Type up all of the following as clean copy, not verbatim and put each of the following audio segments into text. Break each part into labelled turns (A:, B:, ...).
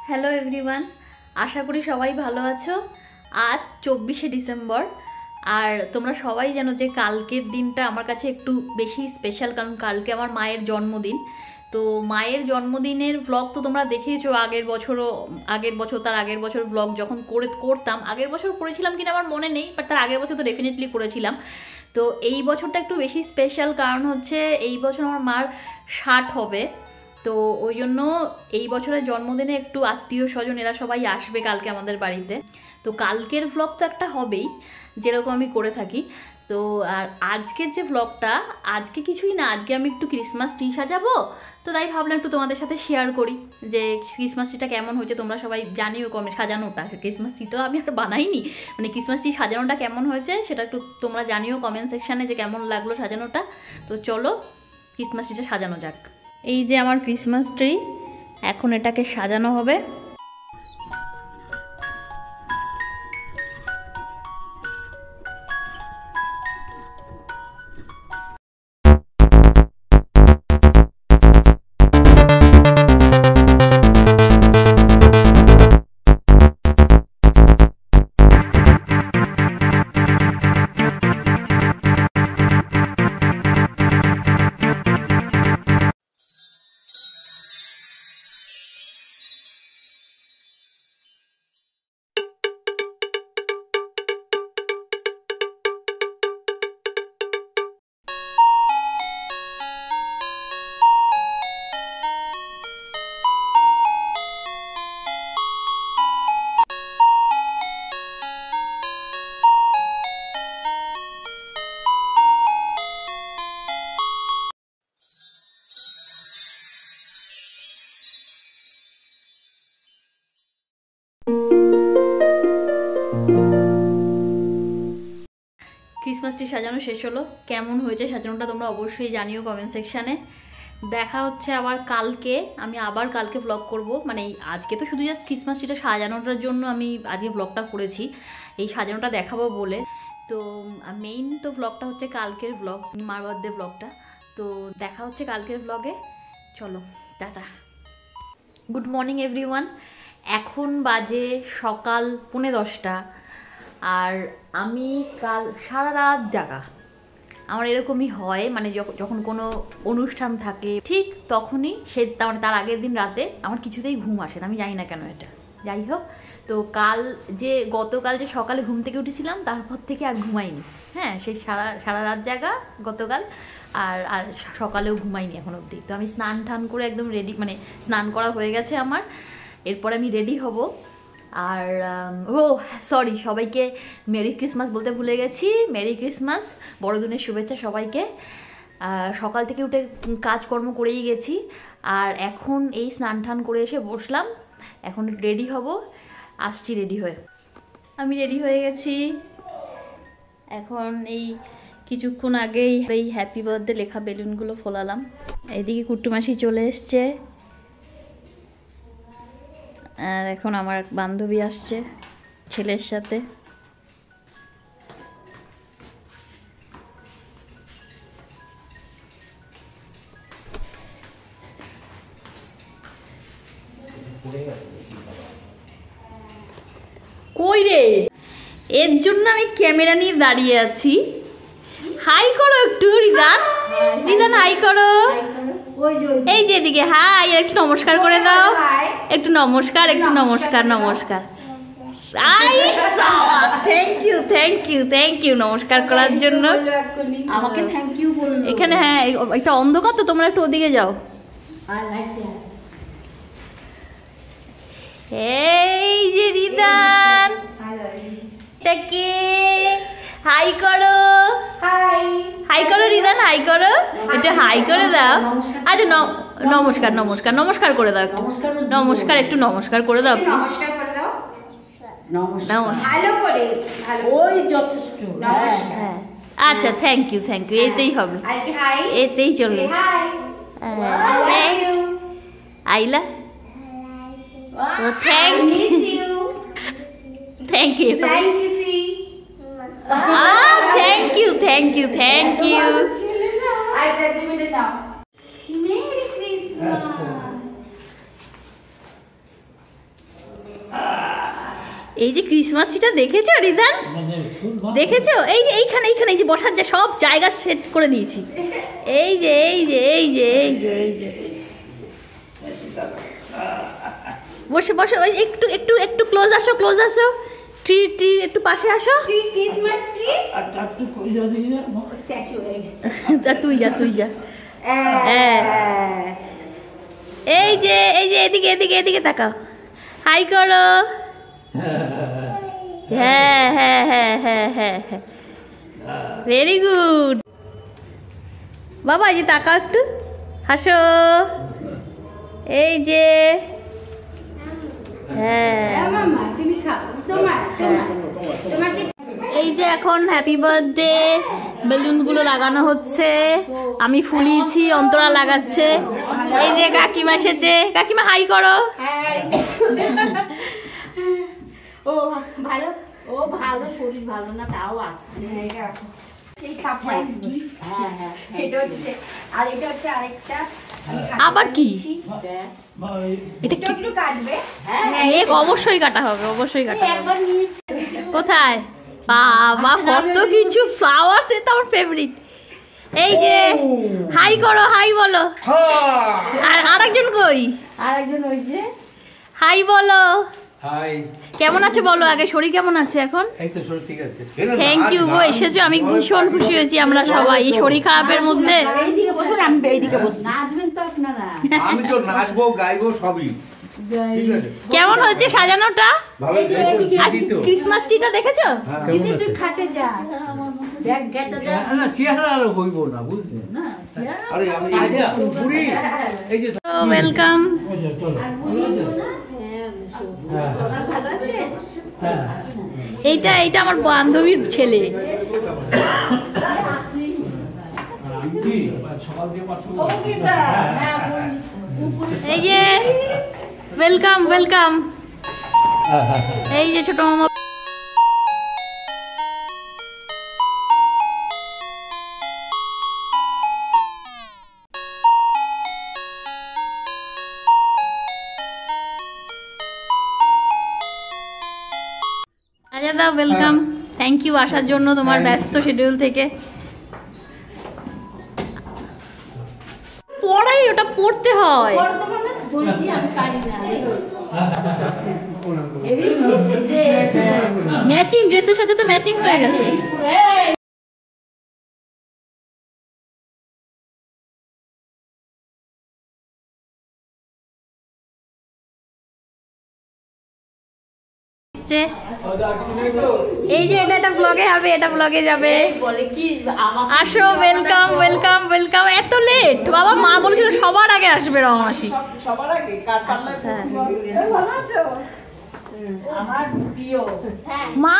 A: Hello everyone, আশা করি সবাই ভালো আছো। আজ 24শে ডিসেম্বর, আর তোমরা সবাই জানো যে কালকের দিনটা আমার কাছে একটু বেশি স্পেশাল, কারণ কালকে আমার মায়ের জন্মদিন। তো মায়ের জন্মদিনের ব্লগ তো তোমরা দেখেইছো, আগের বছর তার আগের বছর ব্লগ যখন করতাম, আগের বছর করেছিলাম কিনা আমার মনে নেই, বাট তার আগের বছর তো ডেফিনেটলি করেছিলাম। তো এই বছরটা একটু বেশি স্পেশাল, কারণ হচ্ছে এই বছর আমার মার 60 হবে। তো ওই জন্য এই বছরের জন্মদিনে একটু আত্মীয় স্বজন এরা সবাই আসবে কালকে আমাদের বাড়িতে। তো কালকের ব্লগ তো একটা হবেই, যেরকম আমি করে থাকি। তো আর আজকের যে ব্লগটা, আজকে কিছুই না, আজকে আমি একটু ক্রিসমাস ট্রি সাজাবো। তো তাই ভাবলাম একটু তোমাদের সাথে শেয়ার করি যে ক্রিসমাস ট্রিটা কেমন হয়েছে। তোমরা সবাই জানিও সাজানোটা, ক্রিসমাস ট্রি তো আমি আর বানাইনি, মানে ক্রিসমাস ট্রি সাজানোটা কেমন হয়েছে সেটা একটু তোমরা জানিও কমেন্ট সেকশানে যে কেমন লাগলো সাজানোটা। তো চলো ক্রিসমাস ট্রিটা সাজানো যাক। এই যে আমার ক্রিসমাস ট্রি, এখন এটাকে সাজানো হবে। ক্রিসমাস ট্রি সাজানো শেষ হলো, কেমন হয়েছে সাজানোটা তোমরা অবশ্যই জানিও কমেন্ট সেকশানে। দেখা হচ্ছে আবার কালকে, আমি আবার কালকে ব্লগ করব। মানে আজকে তো শুধু জাস্ট ক্রিসমাস ট্রিটা সাজানোটার জন্য আমি আজকে ব্লগটা করেছি, এই সাজানোটা দেখাবো বলে। তো মেইন তো ব্লগটা হচ্ছে কালকের ব্লগ, মার বার্থডে ব্লগটা। তো দেখা হচ্ছে কালকের ব্লগে, চলো টাটা। গুড মর্নিং এভরিওয়ান, এখন বাজে সকাল 10:45, আর আমি কাল সারা রাত জাগা। আমার এরকমই হয়, মানে যখন কোনো অনুষ্ঠান থাকে ঠিক তখনই তার আগের দিন রাতে আমার কিছুতেই ঘুম আসে না, আমি জানি না কেন এটা। যাই হোক, তো গতকাল যে সকালে ঘুম থেকে উঠেছিলাম তারপর থেকে আর ঘুমাইনি। হ্যাঁ, সেই সারা রাত জাগা গতকাল, আর সকালেও ঘুমাইনি এখন অবধি। তো আমি স্নান টান করে একদম রেডি, মানে স্নান করা হয়ে গেছে আমার, এরপর আমি রেডি হব। আর সরি, সবাইকে মেরি ক্রিসমাস বলতে ভুলে গেছি। মেরি ক্রিসমাস, বড়দিনের শুভেচ্ছা সবাইকে। সকাল থেকে উঠে কাজকর্ম করেই গেছি, আর এখন এই স্নান টান করে এসে বসলাম, এখন রেডি হব, আসছি রেডি হয়ে। আমি রেডি হয়ে গেছি, এখন এই কিছুক্ষণ আগেই এই হ্যাপি বার্থডে লেখা বেলুনগুলো ফোলালাম। এদিকে কুট্টুমাসি চলে এসছে, আর এখন আমার বান্ধবী আসছে ছেলের সাথে। কই রে, এর জন্য আমি ক্যামেরা নিয়ে দাঁড়িয়ে আছি। হাই করো একটু রিদান, রিদান হাই করো। এই যে এদিকে হাই, একটু নমস্কার করে দাও, একটু নমস্কার, একটু নমস্কার, নমস্কার। থ্যাংক ইউ নমস্কার করার জন্য।
B: আমাকে থ্যাংক ইউ বললো
A: এখানে, হ্যাঁ একটা অন্ধকার তো, তোমরা একটু ওদিকে যাও। এই যে রিদান, এটাকে হাই করো, হাই করো রিদান, হাই করো, এটা হাই করে দাও। আচ্ছা নমস্কার, নমস্কার, নমস্কার করে দাও একটু, নমস্কার, একটু নমস্কার করে দাও,
B: নমস্কার করে দাও,
A: নমস্কার,
B: ভালো করে, ওই যথেষ্ট, নমস্কার।
A: আচ্ছা থ্যাংক ইউ, এতেই হবে, এতেই চলবে। আইলা, thank you, thank you, thank you.
B: আচ্ছা তুমি নাও, মেরি ক্রিসমাস।
A: এই যে ক্রিসমাস ট্রিটা দেখেছো রিদান? দেখেছো? এই যে এইখানে এইখানে এই যে বসার যে সব জায়গা সেট করে দিয়েছি। এই যে এই যে এই যে এই যে এই যে বসে বসে ওই একটু একটু একটু ক্লোজ আসো, ক্লোজ আসো। ট্রি ট্রি একটু পাশে আসো।
B: ক্রিসমাস ট্রি স্ট্যাচু হয়ে গেছে।
A: যা তুই যা তুই যা। এই যে এদিকে এদিকে এদিকে তাকাও, হাই করো। হ্যাঁ হ্যাঁ হ্যাঁ হ্যাঁ হ্যাঁ হ্যাঁ, ভেরি গুড। বাবা এই যে তাকাও একটু, হাসো। এই যে হ্যাঁ,
B: তুমি খাও, তোমার তোমাকে।
A: এই যে এখন হ্যাপি বার্থডে বেলুনগুলো লাগানো হচ্ছে, আমি ফুলিয়েছি, অন্তরা লাগাচ্ছে। এই যে কাকিমা এসেছে, কাকিমা হাই করো।
B: ও ভালো, ও ভালো, শরীর ভালো না তাও আসছে। সেই সারপ্রাইজ গিফট। হ্যাঁ এটা হচ্ছে, আর এটা হচ্ছে আরেকটা।
A: আবার কি
B: এটা একটু কাটবে?
A: হ্যাঁ অবশ্যই কাটা হবে, অবশ্যই কাটা হবে।
B: একবার নিয়ে
A: কোথায় বাবা কত কিছু ফ্লাওয়ার্স, এটা আমার ফেভারিট। এই যে হাই করো, হাই বলো। আর আরেকজন কই?
B: আরেকজন ওই যে
A: হাই বলো।
C: হাই,
A: কেমন আছো বলো আগে, শরীর কেমন আছে এখন?
C: এই তো শরীর ঠিক আছে।
A: থ্যাংক ইউ গো, এসেছো, আমি ভীষণ খুশি হয়েছি। আমরা সবাই এই শরীর খারাপের মধ্যে।
B: এইদিকে বসুন, আমি এইদিকে বসি। নাচবেন তো আপনারা?
C: আমি তো নাচবো গাইবো সবই। ঠিক আছে।
A: কেমন হয়েছে সাজানোটা?
C: ভালো
A: আর
C: দিদি তো।
A: ক্রিসমাস ট্রিটা দেখেছো?
C: কেমন
B: তুই
C: আছে?
B: খাটে যা, দেখ গেটা যা।
C: না চেহারা আর হইব না, বুঝলি?
B: না
C: আরে আমি আচ্ছা পুরি এই যে
A: ওয়েলকাম। এইটা এইটা আমার বান্ধবীর ছেলে। এই যে ওয়েলকাম ওয়েলকাম। এই যে ছোট মামা। আজাদা ওয়েলকাম, থ্যাংক ইউ আসার জন্য তোমার ব্যস্ত শিডিউল থেকে। পড়াই, ওটা পড়তে হয়। ম্যাচিং ড্রেসের সাথে তো ম্যাচিং হয়ে গেছে। এই যে এটা একটা ব্লগে হবে, এটা ব্লগে যাবে।
B: বলে কি
A: আসো, ওয়েলকাম ওয়েলকাম ওয়েলকাম। এত লেট বাবা, মা বলেছিল সবার আগে আসবে রমাসি।
B: সবার আগে কার পাল্লায় ভালো আছো? আমার প্রিয়।
A: মা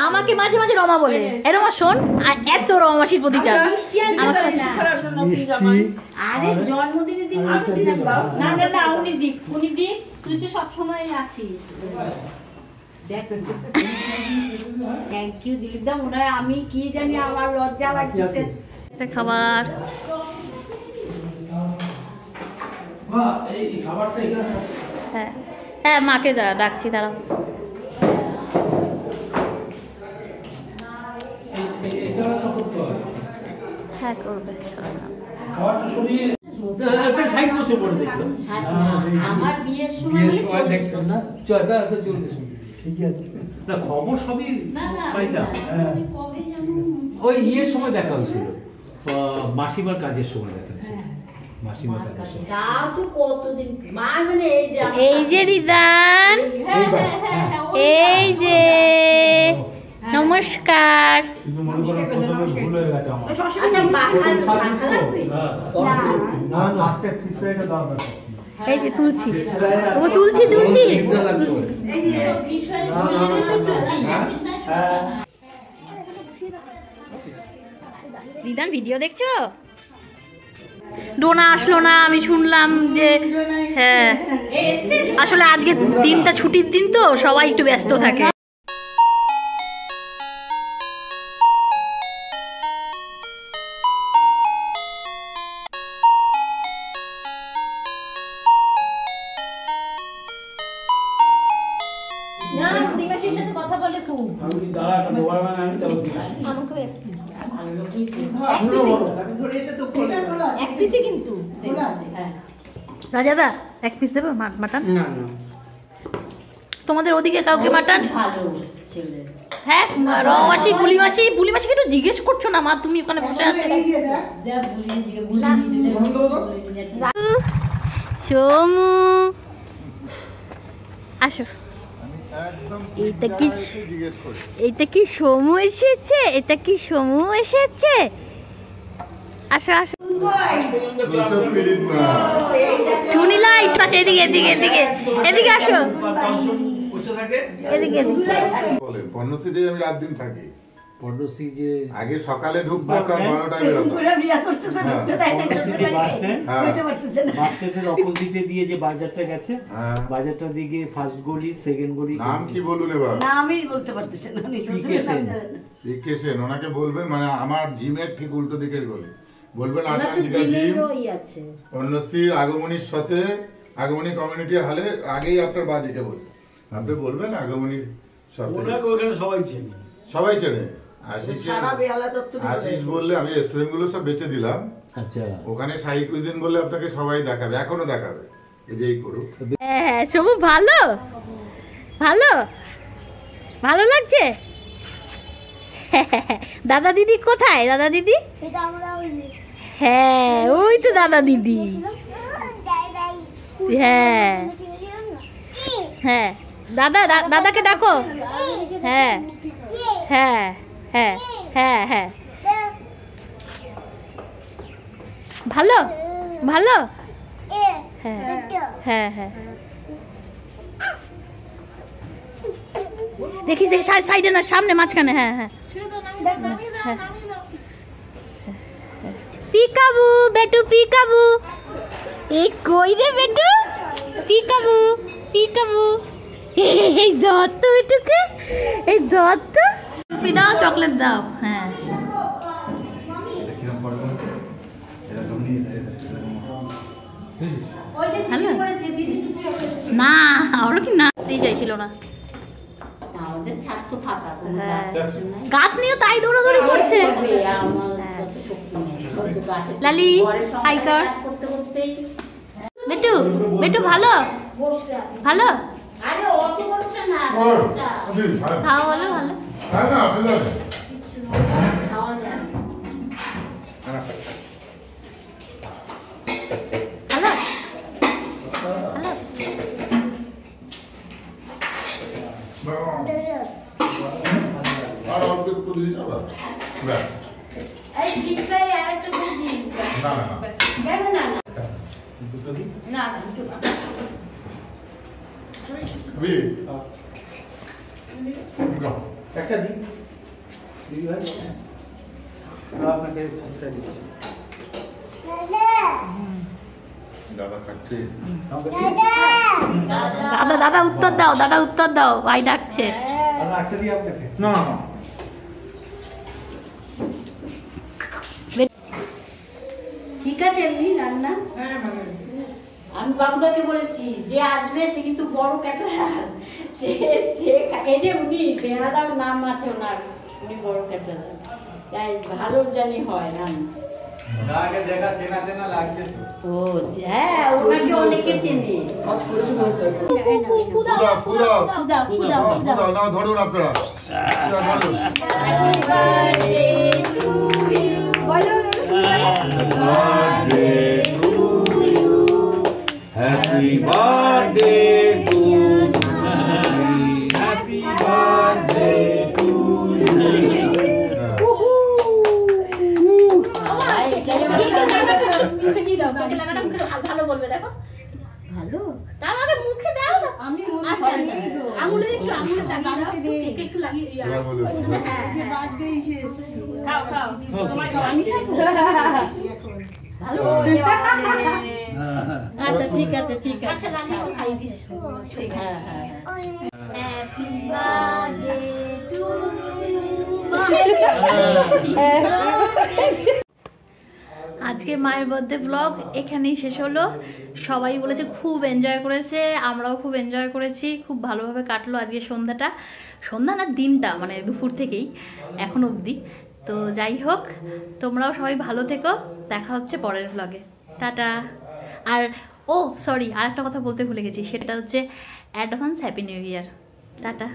A: আমাকে মাঝে মাঝে রমা বলে, এ রমা শোন, আর এত রমাসির প্রতিটা আমাকে।
B: আরে জন্মদিনের দিন মিষ্টি দিলাম। না না না, উনি দিক, উনি দিক, তুই তো সবসময় আছিস। দেখ, থ্যাংক ইউ দিলীপ দা। মনে হয় আমি কি জানি, আমার লজ্জা লাগছে।
A: খাবার হ্যাঁ হ্যাঁ, মাকে ডাকছি, দাঁড়াও। হ্যাঁ করবে।
B: আমার বিয়ের সময়
C: দেখছেন না না খবর সবই পাইতাম। ওই ইয়ের সময় দেখা হয়েছিল, মাসিমার কাজের সময় দেখা হয়েছিল। মাসিমার কাজের সময়
B: তাও তো কতদিন মা, মানে
A: এই যে রিদান, এই যে নমস্কার। এই যে তুলছি, ও তুলছি তুলছি। রিদান ভিডিও দেখছো? ডোনা আসলো না, আমি শুনলাম যে হ্যাঁ, আসলে আজকে দিনটা ছুটির দিন তো সবাই একটু ব্যস্ত থাকে।
B: না পরিবেশের সাথে কথা বলে খুব
C: আমি দাঁড়া মোবাইল মানে আমি তো
A: আমাকে
B: এক পিসে কিন্তু হ্যাঁ
A: রাজাদা এক পিস দেবে মাটন?
C: না না
A: তোমাদের ওদিকে কাউকে মাটন?
B: ভালো ছেলে
A: হ্যাঁ বুলি মাসিকে একটু জিজ্ঞেস করছো না মা? তুমি ওখানে বসে আছে। সোমু আসো। এইটা কি সোমু এসেছে? এটা কি সোমু এসেছে? আসো আসো। টুনি লাইট আছে এদিকে এদিকে এদিকে এদিকে আসো। এদিকে
D: বলেন পর্ণশ্রীতে আমি রাত দিন থাকি।
C: পর্ণশ্রী যে
D: আগে সকালে ঢুকবো, 12টায় বেরোতাম।
C: বাস স্ট্যান্ডের অপোজিটে দিয়ে যে বাজারটা গেছে,
D: হ্যাঁ।
C: বাজারটা দিকে ফার্স্ট গলি, সেকেন্ড গলি।
D: নাম কি বলুন এবার?
B: আমি বলতে পারতেছি না
D: পিকে সেন, ওনাকে বলবেন, মানে আমার জিমের ঠিক উল্টো দিকের গলি। বলবেন আটলান্টিকা জিম, পর্ণশ্রীর আগমনীর সাথে আগমনী কমিউনিটি হলে আগেই আপনার বাদিকে বলছে। আপনি বলবেন আগমনীর সাথে।
C: ওখানে সবাই চেনে।
D: সবাই চেনে। আশিস বললে আমি রেস্টুরেন্ট গুলো সব বেঁচে দিলাম।
C: আচ্ছা
D: ওখানে শাহী কুইজিন বললে আপনাকে সবাই দেখাবে, এখনো দেখাবে। এই যে এই করুক।
A: হ্যাঁ সোমু ভালো ভালো ভালো লাগছে। দাদা দিদি কোথায়? দাদা দিদি? হ্যাঁ ওই তো দাদা দিদি। হ্যাঁ হ্যাঁ দাদা দাদাকে ডাকো। হ্যাঁ হ্যাঁ হ্যাঁ হ্যাঁ হ্যাঁ ভালো ভালো হ্যাঁ হ্যাঁ হ্যাঁ দেখিস সাইডে না, সামনে মাঝখানে। হ্যাঁ হ্যাঁ পিকাবু বেটু পিকাবু। এই কই রে বেটু? Peekaboo peekaboo. এই দত্ত বেটুকে, এই দত্ত দাও, চকলেট দাও। হ্যাঁ হ্যালো না ওরা কি না চাইছিল না।
B: আমাদের ছাত্র ফাঁকা
A: গাছ নিয়ে তাই দৌড়াদৌড়ি করছে। লালি হাই কর। বেটু বেটু ভালো ভালো
B: আরে অত বলছে না
A: খাওয়া হলো ভালো।
B: খাওয়া যায়
A: হ্যালো
D: আর অল্প একটু দিয়ে যাবা?
B: এই ডিসপ্লে আরেকটা দিয়ে দিন
D: না না
B: কেন না
C: দুটো দিন
B: না না দুটো না
C: একটা দিন দিদি ভাই আপনাকে একটা দিন
D: দাদা খাচ্ছে।
A: দাদা দাদা উত্তর দাও, দাদা উত্তর দাও, ভাই ডাকছে।
C: একটা দিই আপনাকে।
D: না
B: ঠিক আছে এমনি রান্না। আমি বাবুদাকে বলেছি যে আসবে সে কিন্তু বড় ক্যাটারার, সে এই যে উনি বেহালার নাম আছে ওনার, উনি বড় ক্যাটারার, তাই ভালো জানি হয় রান্না।
C: আগে দেখা চেনা চেনা লাগছে তো।
B: ও হ্যাঁ ওনাকে অনেকে চেনে।
D: না ধরুন আপনারা ধরুন।
C: Happy birthday to you. Happy birthday to you.
B: ভালো বলবে দেখো ভালো
A: তার আগে মুখে দাও।
B: আমি
A: আঙুলে একটু আঙুলে লাগিয়ে একটু লাগিয়ে
D: এবার বলুন।
B: যে বার্থডে এসেছে খাও খাও তোমার আমি ভালো আচ্ছা ঠিক আছে ঠিক আছে
A: আচ্ছা লাগিয়ে খাইয়ে দিস।
B: হ্যাঁ হ্যাঁ
A: হ্যাপি বার্থডে টু ইউ। আজ আজকে মায়ের বার্থডে ব্লগ এখানেই শেষ হলো। সবাই বলেছে খুব এনজয় করেছে, আমরাও খুব এনজয় করেছি, খুব ভালোভাবে কাটলো আজকে সন্ধ্যাটা, সন্ধ্যা না দিনটা, মানে দুপুর থেকেই এখন অবধি। তো যাই হোক, তোমরাও সবাই ভালো থেকো, দেখা হচ্ছে পরের ব্লগে, টাটা। আর ও সরি, আর একটা কথা বলতে ভুলে গেছি, সেটা হচ্ছে advance happy new year, tata.